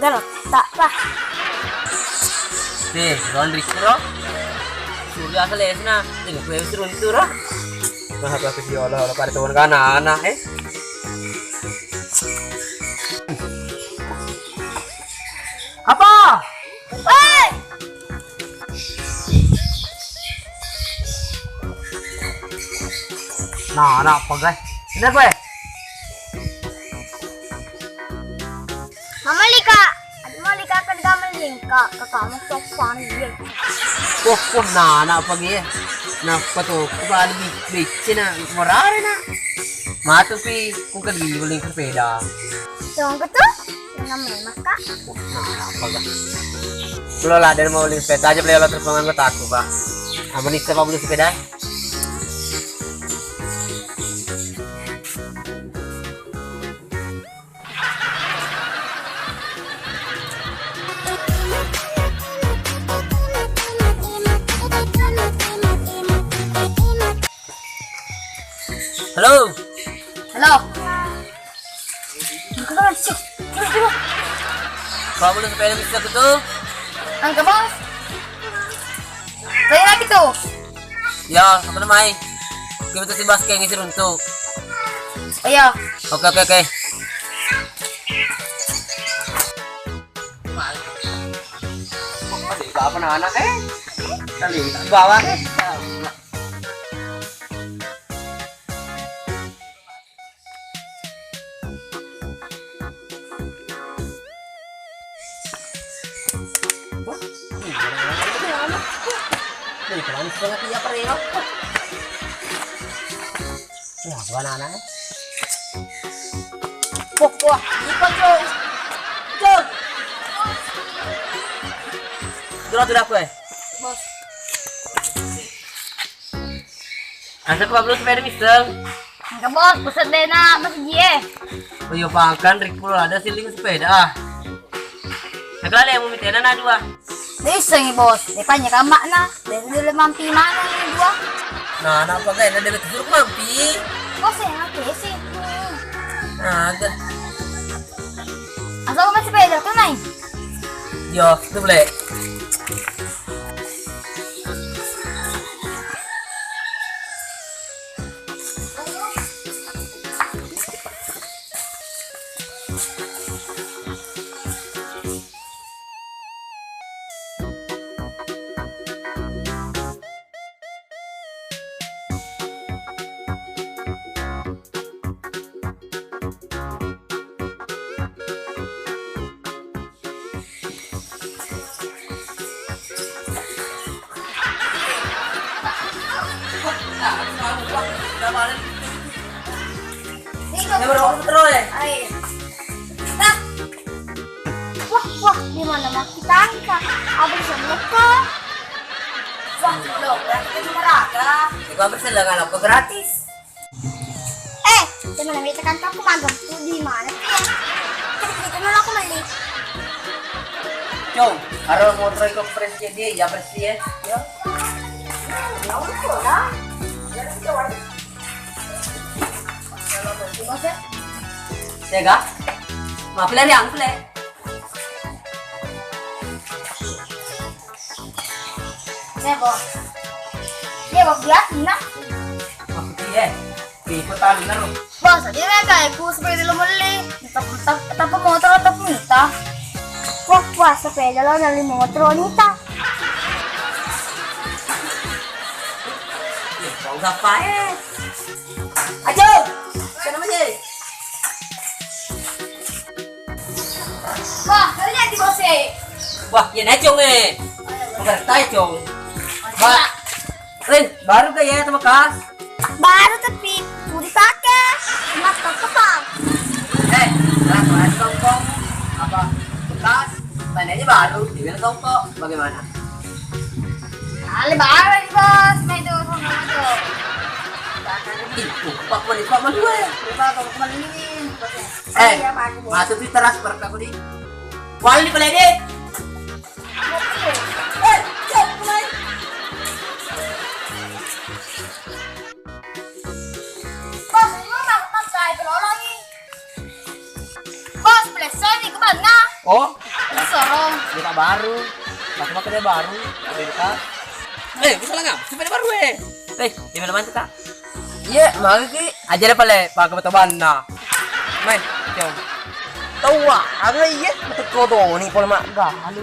Garot, tak lah. Nih, laundry bro. Sudah selesai na. Tinggal kue turun turun. Nah, apa sih Allah pada tahun kan anak Apa? Hei! Nah, apa guys? Ini apa? Mama Lika, Mama Lika kan gamel lingka, kakak sok panggil. Wah, nah, apa gitu? Nah, pato, kembali bici na, morare na. Mato pi, kung kali uling kapeda. Tunggu betul? Yang namanya maka. Nah, apa guys? Kalau lah dari mau uling sepeda aja beli alat terpangan gue takut pak. Aman nih siapa beli sepeda? Halo. Halo. Keluar sih. Keluar. Kamu beli sepeda bisa tuh? Angkat bos. Saya lagi tuh. Ya, apa namanya? Kita tuh si Bas kayak ngisi runtuh. Oh iya. Oke. Apa anak Tali bawah Wah, ikut dong. Jom. Dura aku Bos. Asa ko belum sepeda misal. Angkat bos, pusat deh nak masih dia. Oh iya pakan Rick Pulo ada siling sepeda. Nakala yang mumitena na dua. Bisa nih bos, depannya kamak na. Dari dulu mampi mana nih dua. Nah, apa kayak ada debit buruk mampi. Bos yang apa sih? Nah, ada. Asal masih sepeda tuh naik. Yo, itu boleh. Ini berapa terus ya? air. Nah. Wah, di mana mak kita angkat? Abis semua. Wah, lo berarti itu meraga. Ikaw berselangan ako gratis. Di mana kita kan aku magang tuh di mana tuh? Kita nol aku beli. Chong, araw mo try ko presye di, ya presye. Yo. Tega? Mapila rin ang pula. Bos biasa na. Makapili Ikot talo na rin. Bos, di na kaya ko seperti lo muli. Tapos motor atau nita. Wah, sepeda lo dari motor nita. Kau apa Ajo! Siya naman eh. Wah, lihat di bos eh. Wah, yan na Chong eh. Maganda tayo Chong. Rin, baru kaya ito makas. Baru tapi udah dipakai. Kenapa kepang? Lakukan kongkong. Apa? Bekas. Tandanya baru. Dibilang kongkong. Bagaimana? Kali baru nih bos. Main tuh sama tuh. Pak man gue. Lupa kalau kemarin ini. Masuk di transfer ka ko di. Wali pala di. Cek kumay. Bos, ini mah makai pelolong nih. Bos, pelesor nih kemana? Oh, sorong. Kita baru. Masuk pakai dia baru. Ada dekat. Bisa lah nggak? Sepeda baru di mana mana kita? Iya, mari ki. Aja deh pale, pakai bataban na. Main, jom. Tahu ada iya, betul kodo ni pola mak galu.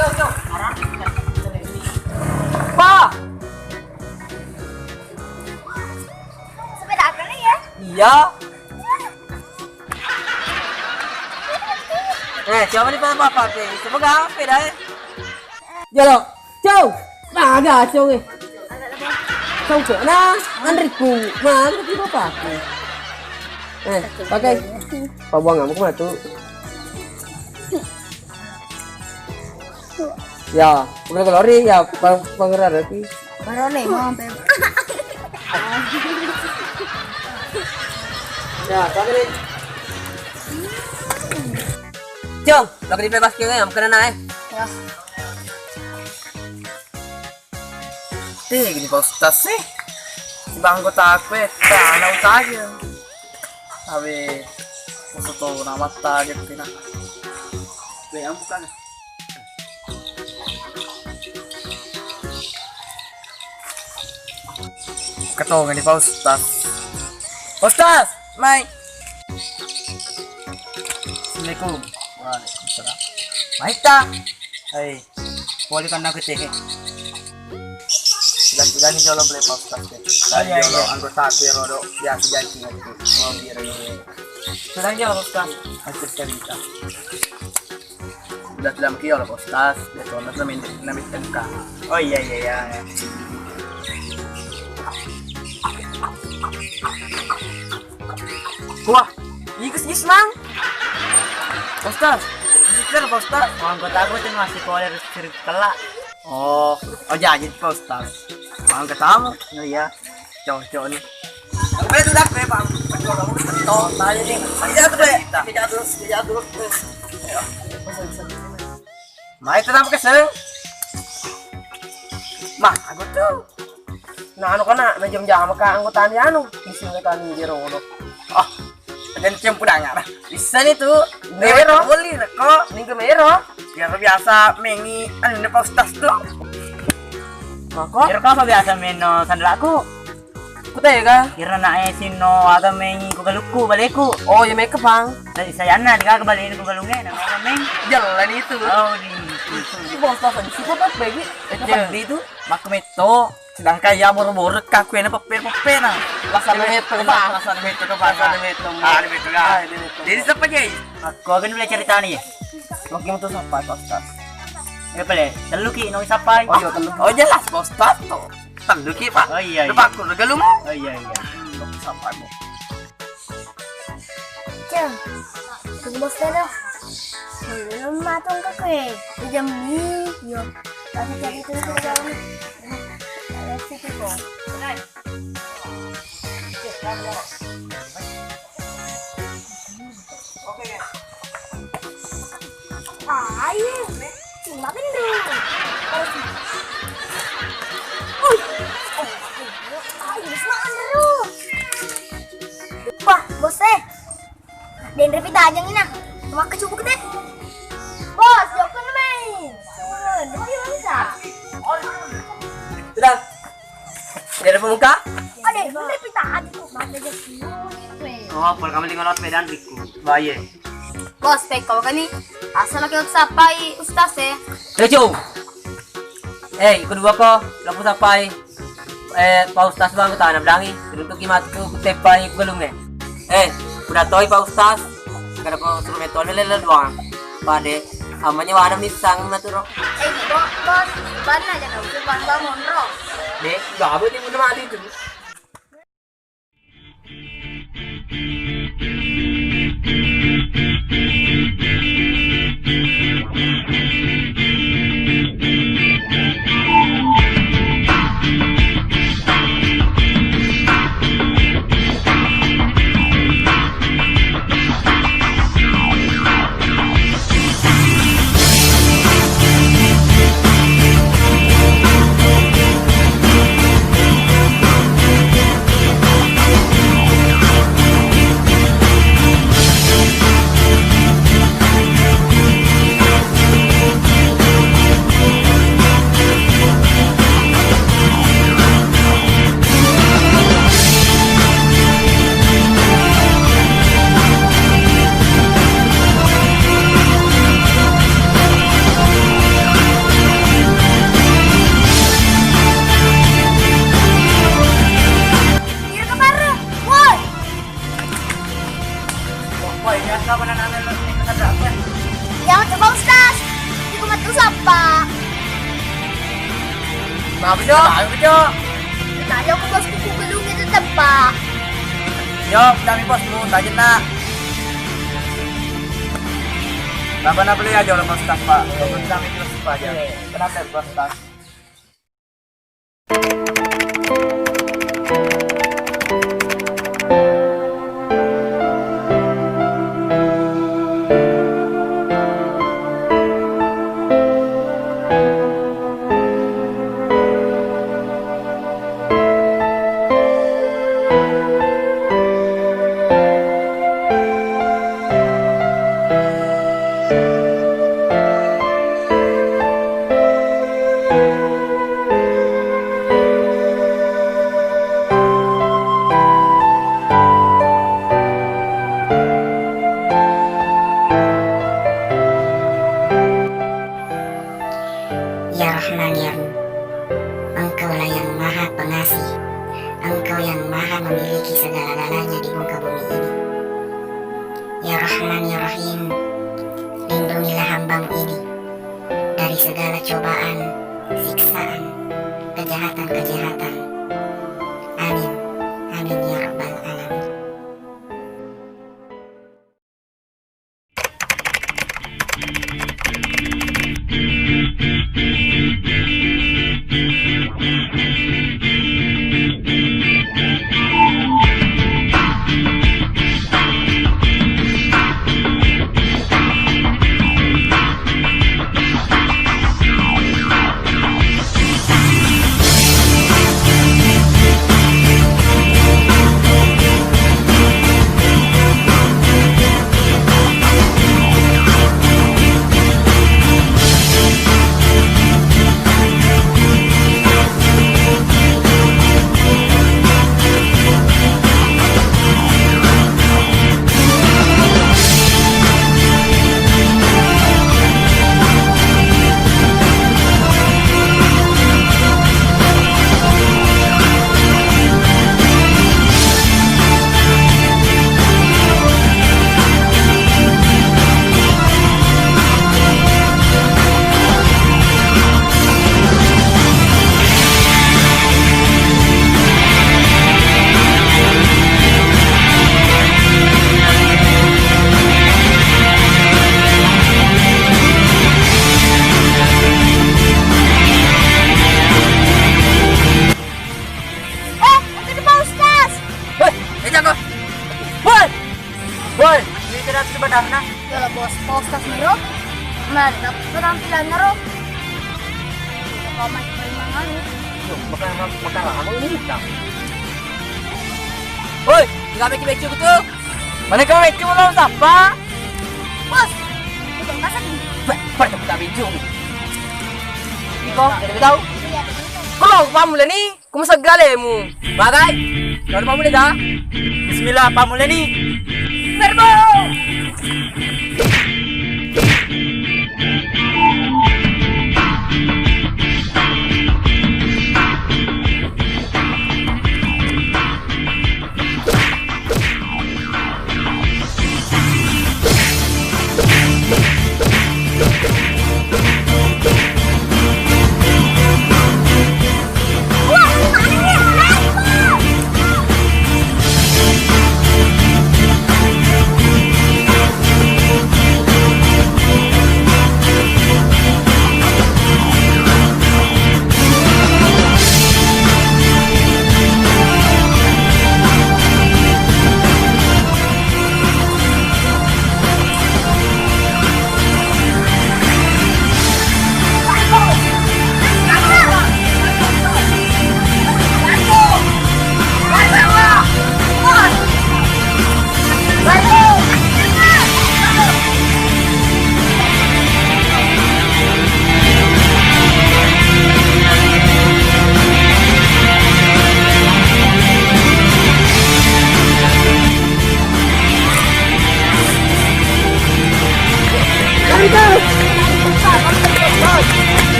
Jom. Pa. Sepeda kan ya? Iya. Coba nih apa pe? Coba gape dah. Jalo. Ciao. Baga ciao eh. Ciao ke na, Andriku. Mana tu apa? Pakai. Pabuang kamu kemana tuh? Ya, udah kalori ya, pengerar lagi. Baru nih mau sampai. Ya, pakai nih. Jom, lagi di bebas kayaknya, yang kena naik. Ya. Gini Pak Ustaz sih. Si bang kota aku tanah saja. Tapi musuh tuh nama target tina. Yang bukan. Ketong ini Pak Ustaz. Ustaz, Mai. Assalamualaikum. Waalaikumsalam. Baik tak? Hai, boleh kan nak keteh? Sudah nih jolo boleh Pak Ustaz. Iya. Anggota aku yang rodok biasa janji nanti. Mau biar ini. Sudah jolo Ustaz. Hasil cerita. Sudah dalam kio Pak Ustaz. Dia tuh namit MK. Oh iya. Wah, gis mang. Ustaz, Pak Ustaz. Anggota aku tuh ngasih poler sirip kelak. Oh jadi Pak Ustaz. Anggota kamu? Oh iya. Cowok nih. Boleh tuh dak Pak. Toh, tadi nih. Kejar terus. Mai tetap kesel. Mah, aku tuh. Nah, kana na jam-jam ka anggota ni isi ka ni jero. Dan cempu danga. Bisa nih tuh. Mero. Boleh kok. Ning mero. Biar biasa mengi Pak Ustaz tuh. Mako? Kira ka biasa meno sandalaku. Kutay ka? Kira na sino ada mengi ko galuku baliku. Oh, ya make bang. Tadi saya na digagabaliin ko galungin. Ano meng? Jalan itu. Oh, di. Si Pak Ustaz di situ kan baby. Di itu makmeto. Sedangkan ya boro-boro kaku na papel na. Lasan meto ka. Jadi siapa je? Aku akan belajar cerita ni. Mungkin itu sampai Pak Ustaz. Ya boleh. Teluki nong sampai. Oh jelas Pak Ustaz tuh. Teluki Pak. Oh iya. Lepas aku regalum. Oh iya. Sampai mo. Jam. Tunggu bos dah. Belum matang ka kue. Jam ni. Yo. Kasi cari tu jauh. Ayo, makan dulu. Makan dulu. Wah, bos dan repita aja ini nah. Makan cukup deh. Bos, jangan main. Nanti bisa. Sudah. Dari pemuka? Ada, repita aja tuh. Makan aja dulu. Oh, kalau kamu tinggal lewat medan riku. Baye. Bos, kau kan nih asal lagi sapai Ustaz Rejo. Kedua ko, lapu sapai Pak Ustaz bang kita na belangi. Untuk kimat ko tepai gulung udah toy Pak Ustaz. Kada ko suruh metode lele doang. Pade amanya wana misang na turo. Bos, ban aja kau ban bangun ro. Dek, gawe ti mo mati itu. Maaf Jo. Maaf Jo. Tanya ko bosku kugulungin tetap pa. Yo, dami bosmu, tajin na. Laban na beli aja udah bos tas pak. Laban kami terus aja. Kenapa bos tas? Ya Rahman ya Rahim, Engkaulah yang maha pengasih, Engkau yang maha memiliki segala-galanya di muka bumi ini. Ya Rahman ya Rahim, lindungilah hambamu ini dari segala cobaan, siksaan, kejahatan-kejahatan. Amin, amin ya Rabbal Alamin. Boy, ini tidak sebenarnya. Yalah bos, postas naro. Mantap penampilan naro. Kau masih perimangan. Makan lama ini hitam. Boy, nggak bikin becu gitu. Mana kau becu lo siapa? Bos, bukan masak nih. Pada kita becu. Iko, tidak tahu. Iya, Kalau pamula nih, kumusta galemu? Bagay, kalau pamula dah. Bismillah, pamula nih. Verbo!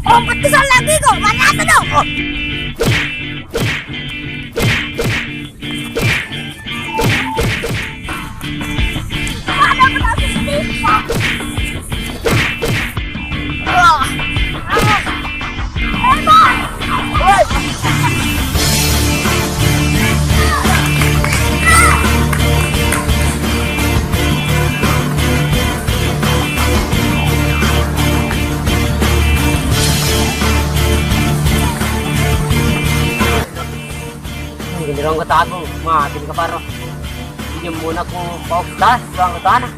Oh, patisan lagi kok. Mana apa dong? Ada berarti sedikit. Wah. Hebat. Woi. Gindirong katago, matin ka paro. Hindi muna ko pauktas sa ang tanah.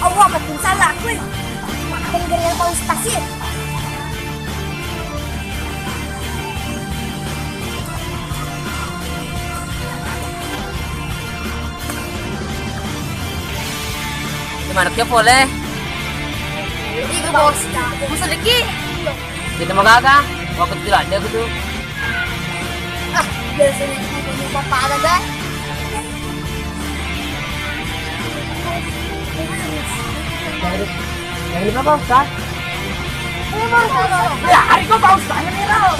Awa, ba't yung sala ko eh? Makakangganyan ko ang stasyon. Gimana kaya pole? Hindi ko boss na. Masa lagi? Kita magaga? Waktu tidak ada gitu. Ah, biasanya hindi ko papalaga. Yang ini apa Ustaz? Ini mo ko. Ya, hari ko pa Ustaz. Yan nila.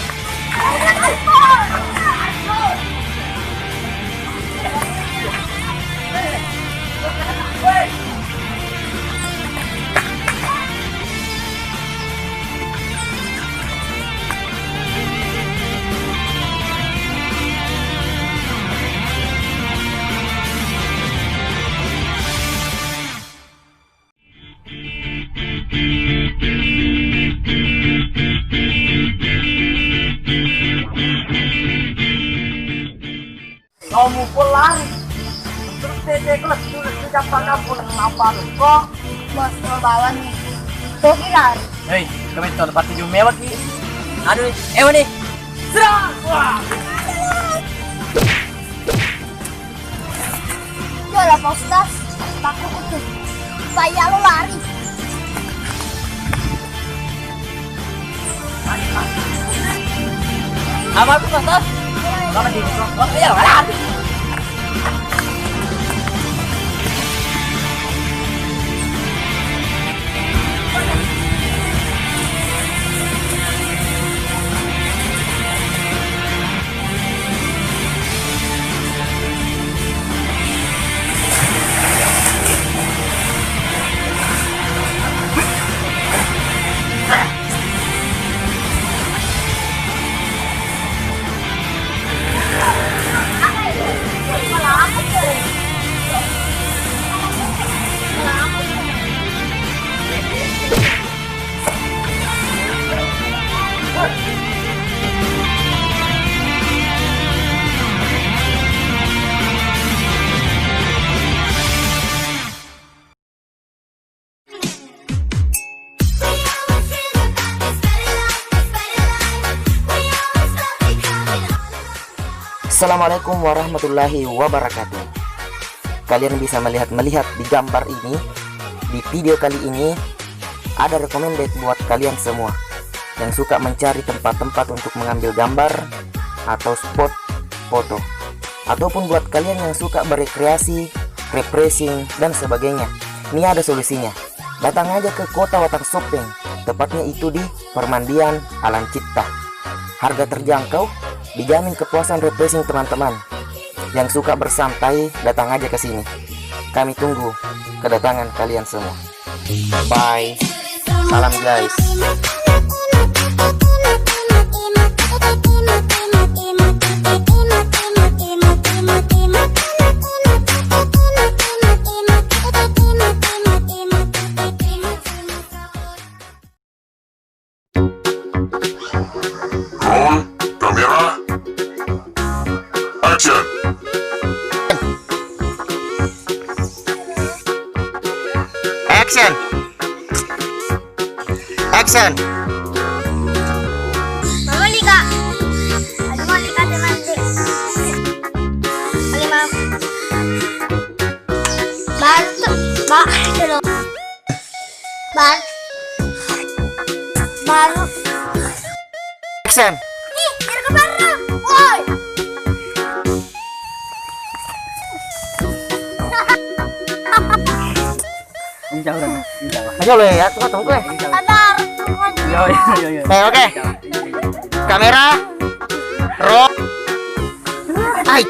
Kamu pulang. Terus tete kelas tulis tidak pernah pulang apa kok? Bos, mau bawa nih. Tuh kilar. Hei, kami tahu tempat tujuh mewah ki. Aduh, nih. Serang! Wah! Yolah, Pak Ustaz. Takut itu. Saya lo lari. Apa itu Ustaz? Kamu di sini. Oh, iya, lari. Assalamualaikum warahmatullahi wabarakatuh. Kalian bisa melihat di gambar ini. Di video kali ini ada recommended buat kalian semua yang suka mencari tempat-tempat untuk mengambil gambar atau spot foto, ataupun buat kalian yang suka berekreasi, refreshing dan sebagainya. Ini ada solusinya. Datang aja ke kota Watang Sopeng, tepatnya itu di Permandian Alam Cipta. Harga terjangkau, dijamin kepuasan refreshing teman-teman. Yang suka bersantai, datang aja ke sini. Kami tunggu kedatangan kalian semua. Bye. Salam guys. Roll, kamera, action. Action. Action. Mamali ka. Aduh, mali ka teman deh. Alimam. Baru. Action. Ih, biar ke baru. Woi. Insya Allah. Ayo lo ya, tunggu ya. Sadar. Yo. Oke. Kamera. Roll. Hai.